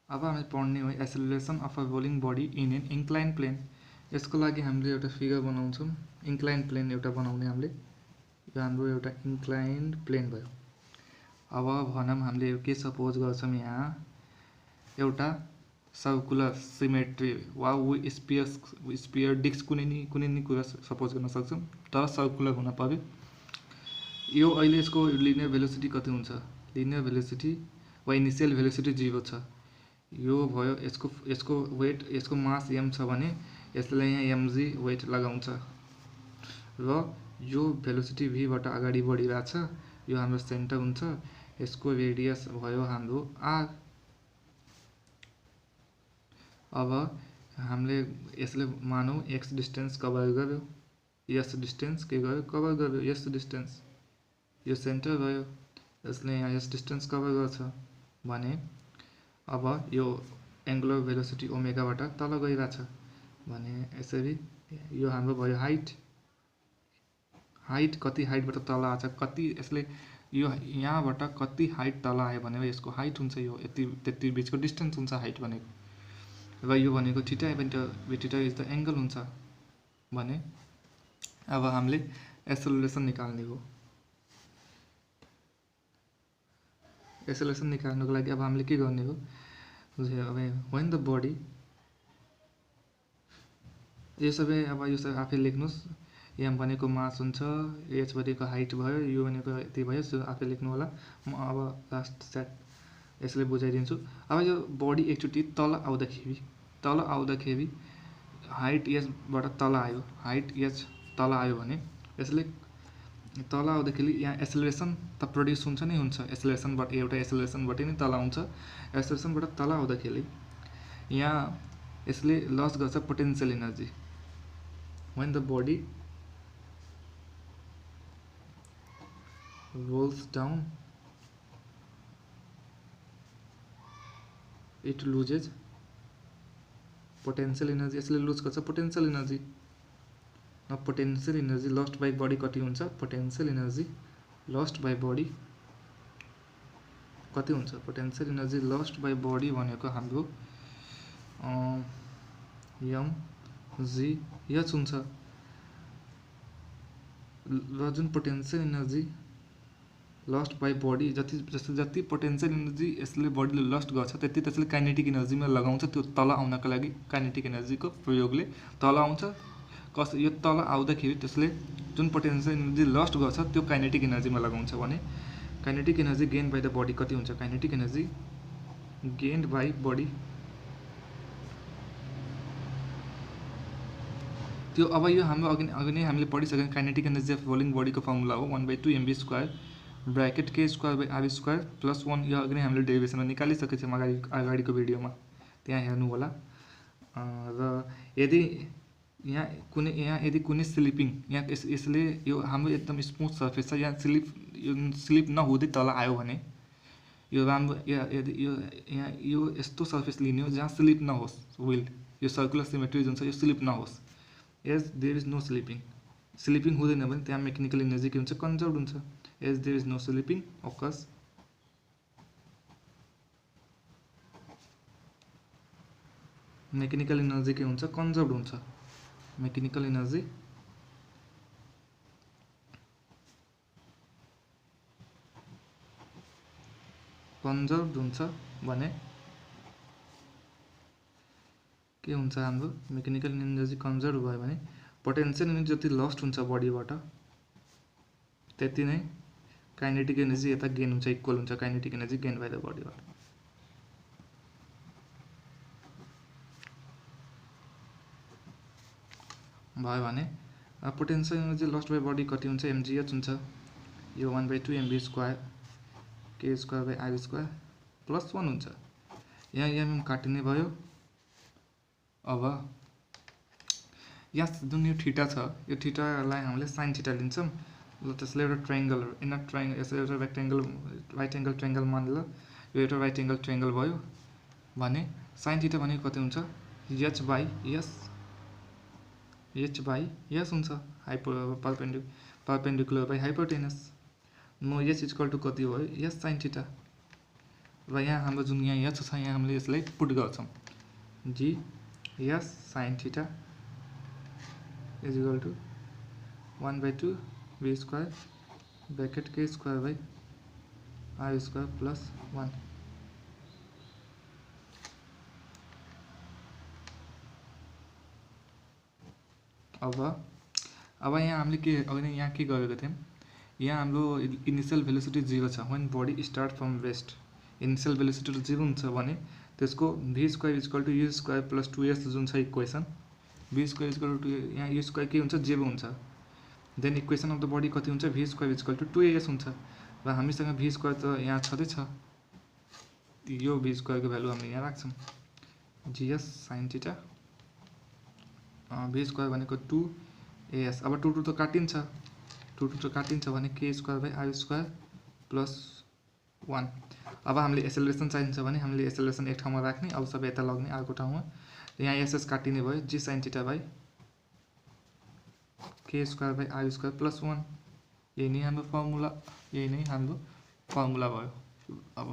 अब हामी पढ्ने हो acceleration of a rolling body in an incline plane. यसको लागि हामीले एउटा फिगर बनाउँछौँ। इन्क्लाइन प्लेन एउटा बनाउने हामीले, यो हाम्रो एउटा इन्क्लाइन प्लेन भयो। अब भनौँ हामीले के सपोज गर्छौँ, यहाँ एउटा सर्कुलर सिमेट्री वा स्पियर डिस्क कुनै नि कुरा सपोज गर्न सक्छौँ, तर सर्कुलर हुन पर्यो। यो अहिले यसको लिनियर भेलोसिटी कति हुन्छ, लिनियर भेलोसिटी वा इनिसियल भेलोसिटी 0 छ। यो भयो यसको यसको वेट, यसको मास m छ भने यसलाई यहाँ mg वेट लगाउँछ र यो भेलोसिटी v बाट अगाडि बढिरहेछ। यो हाम्रो सेन्टर हुन्छ, यसको रेडियस भयो हाम्रो r। अब हामीले यसले मानौँ x डिस्टेन्स कभर गर्यो, s डिस्टेन्स के गर्यो कभर गर्यो, s डिस्टेन्स यो सेन्टर भयो, यसले यहाँ s डिस्टेन्स कभर गर्छ भने अब यो एङ्गुलर भेलोसिटी ओमेगाबाट तल गइरहेछ भने यसरी यो हाम्रो भयो हाइट। हाइट कति हाइटबाट तल आछ, कति यसले यो यहाँबाट कति हाइट तल आयो भने यसको हाइट हुन्छ, यो यति त्यति बिचको डिस्टेन्स हुन्छ हाइट भनेको। र यो भनेको theta theta is the angle हुन्छ भने अब हामीले एक्सेलरेसन निकाल्ने हो। एक्सेलरेसन निकाल्नको लागि अब हामीले के गर्ने हो, अब व्हेन द बडी, यो सबै अब यो सबै आफै लेख्नुहोस्। m भनेको मास हुन्छ, h भनेको हाइट भयो, u भनेको यति भयो, सो आफै लेख्नु होला। म अब लास्ट सेट यसले बुझाइदिन्छु। अब यो बडी एकचोटि तल आउँदाखेरि हाइट एचबाट तल आयो, हाइट एच तल आयो भने यसले तल आउँदाखेरि यहाँ एक्सेलरेसन त प्रड्युस हुन्छ नै हुन्छ, एक्सेलरेसनबाट एउटा एक्सेलरेसनबाट नै तल आउँछ। एक्सेलरेसनबाट तल आउँदाखेरि यहाँ यसले लस गर्छ potential energy. When the body rolls down it loses potential energy, यसले लुज गर्छ पोटेन्शियल एनर्जी। न potential energy lost by body कति हुन्छ, potential energy lost by body कति हुन्छ, potential energy lost by body भनेको हाम्रो mgh हुन्छ। र जुन potential energy lost by body जति पोटेन्शियल एनर्जी यसले बडीले लस्ट गर्छ त्यति त्यसले काइनेटिक एनर्जीमा लगाउँछ। त्यो तल आउनको लागि काइनेटिक एनर्जीको प्रयोगले तल आउँछ। यो तल आउँदाखेरि त्यसले जुन पोटेन्शियल एनर्जी लस्ट गर्छ त्यो काइनेटिक एनर्जीमा लगाउँछ भने kinetic energy gain by the body कति हुन्छ, kinetic energy gained by body त्यो। अब यो हाम्रो अघि नै हामीले पढिसक्यौँ काइनेटिक एनर्जी अफ रोलिङ बडीको फर्मुला हो 1/2 mv square bracket K square by R square plus 1। यो अघि नै हामीले डेरिभेसनमा निकालिसकेको छौँ अगाडिको भिडियोमा, त्यहाँ हेर्नु होला। र यदि यहाँ यदि कुनै स्लिपिङ यहाँ यसले यो हाम्रो एकदम स्मुथ सर्फेस छ, यहाँ स्लिप नहुँदै तल आयो भने यो राम्रो, यदि यहाँ यो यस्तो सर्फेस लिने हो जहाँ स्लिप नहोस्, व्हील यो सर्कुलर सिमेट्री जुन छ यो स्लिप नहोस्। As there is no slipping हुँदैन भने त्यहाँ मेकानिकल एनर्जी के हुन्छ, कन्जर्भ हुन्छ। As there is no slipping occurs mechanical energy के हुन्छ, कन्जर्भ हुन्छ। मेकानिकल एनर्जी कन्जर्भ हुन्छ भने के हुन्छ, हाम्रो मेकानिकल एनर्जी कन्जर्भ भयो भने पोटेन्शियल एनर्जी जति लस्ट हुन्छ बडीबाट त्यति नै काइनेटिक एनर्जी यता गेन हुन्छ, इक्वल हुन्छ kinetic energy gain by the बडीबाट। भयो भने potential energy lost by body कति हुन्छ, mgh हुन्छ। यो 1/2 mv स्क्वायर के square by R square plus 1 हुन्छ। यहाँ mm काटिने भयो। अब यहाँ जुन यो थीटा छ यो थीटालाई हामीले साइन थीटा लिन्छौँ। ल त्यसले एउटा ट्रायङ्गल इनर ट्रायङ्गल यसले एउटा रेक्टेङ्गल राइट एङ्गल ट्रायङ्गल मानेर यो एउटा राइट एङ्गल ट्रायङ्गल भयो भने साइन थीटा भनेको कति हुन्छ, h बाई s हुन्छ, perpendicular by hypotenuse. Now h equal to कति भयो, s साइन थीटा र यहाँ हाम्रो जुन यहाँ h छ यहाँ हामीले यसलाई पुट गर्छौं g s sin theta is equal to 1/2 v square bracket k square by r square plus 1। अब यहाँ हामीले के अघि यहाँ के गरेको थियौं, यहाँ हाम्रो इनिशियल भेलोसिटी 0 छ when body start from rest. Initial velocity 0 हुन्छ भने त्यसको v square is equal to u square plus 2s जुन छ equation, v square is equal to यहाँ u स्क्वायर के हुन्छ 0 हुन्छ, then equation of the body कति हुन्छ v square is equal to 2as हुन्छ। र हामीसँग v स्क्वायर त यहाँ छँदै छ, यो v स्क्वायर को भ्यालु हामीले यहाँ राख्छौं gs sin theta v square भनेको 2as। अब 2 त काटिन्छ, 2 त काटिन्छ भने k square by r square plus 1। अब हामीले एसेलरेसन चाहिन्छ भने हामीले एसेलरेसन एक ठाउँमा राख्ने, अब सबै यता लग्ने अर्को ठाउँमा। यहाँ एसएस काटिने भयो g sin theta by k square by r square plus 1। यही नै हाम्रो फर्मुला भयो। अब